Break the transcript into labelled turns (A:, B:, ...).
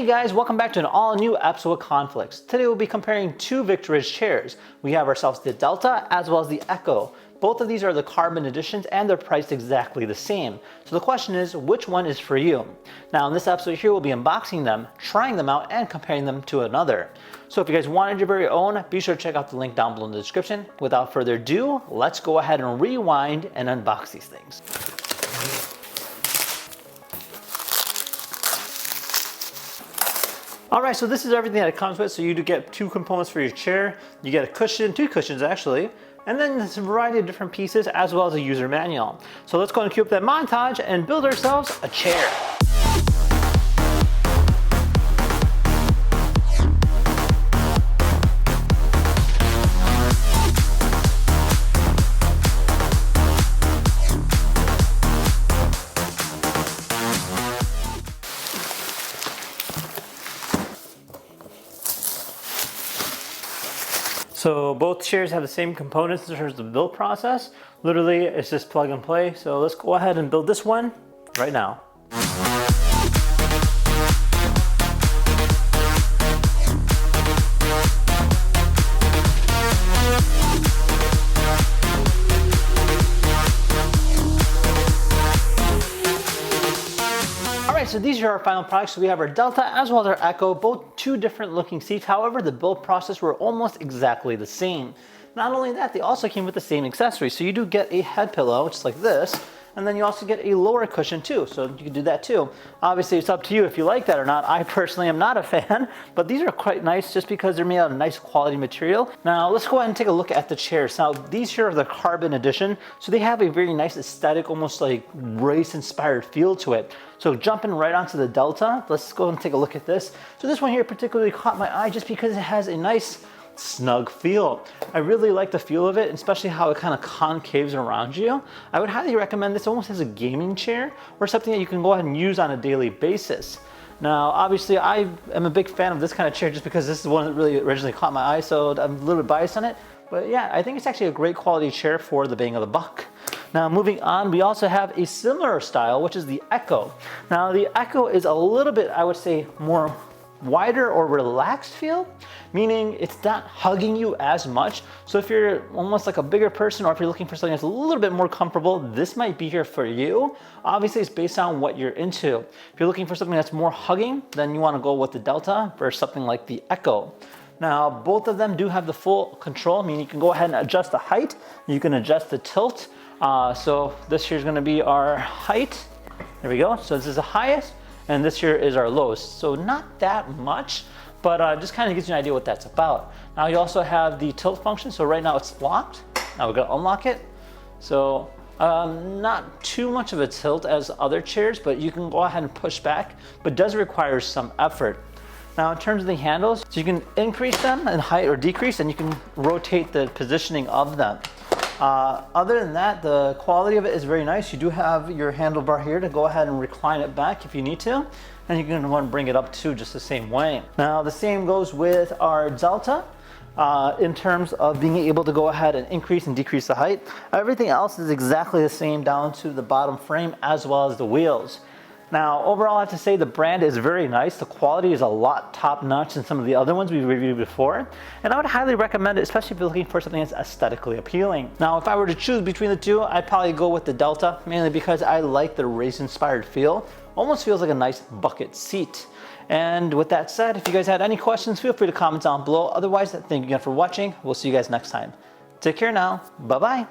A: Hey guys, welcome back to an all new episode of KhanFlicks. Today we'll be comparing two Victorage chairs. We have ourselves the Delta as well as the Echo. Both of these are the carbon editions and they're priced exactly the same. So the question is, which one is for you? Now in this episode here, we'll be unboxing them, trying them out, and comparing them to another. So if you guys wanted your very own, be sure to check out the link down below in the description. Without further ado, let's go ahead and rewind and unbox these things. All right, so this is everything that it comes with. So you do get two components for your chair. You get a cushion, two cushions actually, and then there's a variety of different pieces as well as a user manual. So let's go and cue up that montage and build ourselves a chair. So both chairs have the same components in terms of the build process. Literally, it's just plug and play. So let's go ahead and build this one right now. So these are our final products. So we have our Delta as well as our Echo, both two different looking seats. However, the build process were almost exactly the same. Not only that, they also came with the same accessories. So you do get a head pillow, just like this, and then you also get a lower cushion too. So you can do that too. Obviously, it's up to you if you like that or not. I personally am not a fan, but these are quite nice just because they're made out of nice quality material. Now let's go ahead and take a look at the chairs. Now these here are the carbon edition. So they have a very nice aesthetic, almost like race inspired feel to it. So jumping right onto the Delta, let's go and take a look at this. So this one here particularly caught my eye just because it has a nice snug feel. I really like the feel of it, especially how it kind of concaves around you. I would highly recommend this almost as a gaming chair or something that you can go ahead and use on a daily basis. Now, obviously, I am a big fan of this kind of chair just because this is one that really originally caught my eye, so I'm a little bit biased on it. But yeah, I think it's actually a great quality chair for the bang of the buck. Now moving on, we also have a similar style, which is the Echo. Now the Echo is a little bit, I would say, more wider or relaxed feel, meaning it's not hugging you as much. So if you're almost like a bigger person or if you're looking for something that's a little bit more comfortable, this might be here for you. Obviously, it's based on what you're into. If you're looking for something that's more hugging, then you want to go with the Delta versus something like the Echo. Now, both of them do have the full control, meaning you can go ahead and adjust the height, you can adjust the tilt. So this here is going to be our height. There we go. So this is the highest, and this here is our lowest. So not that much, but just kind of gives you an idea what that's about. Now you also have the tilt function. So right now it's locked. Now we're going to unlock it. So not too much of a tilt as other chairs, but you can go ahead and push back, but does require some effort. Now in terms of the handles, so you can increase them in height or decrease, and you can rotate the positioning of them. Other than that, the quality of it is very nice. You do have your handlebar here to go ahead and recline it back if you need to, and you can want to bring it up too just the same way. Now the same goes with our Delta in terms of being able to go ahead and increase and decrease the height. Everything else is exactly the same down to the bottom frame as well as the wheels. Now, overall, I have to say the brand is very nice. The quality is a lot top-notch than some of the other ones we've reviewed before. And I would highly recommend it, especially if you're looking for something that's aesthetically appealing. Now, if I were to choose between the two, I'd probably go with the Delta, mainly because I like the race-inspired feel. Almost feels like a nice bucket seat. And with that said, if you guys had any questions, feel free to comment down below. Otherwise, thank you again for watching. We'll see you guys next time. Take care now. Bye-bye.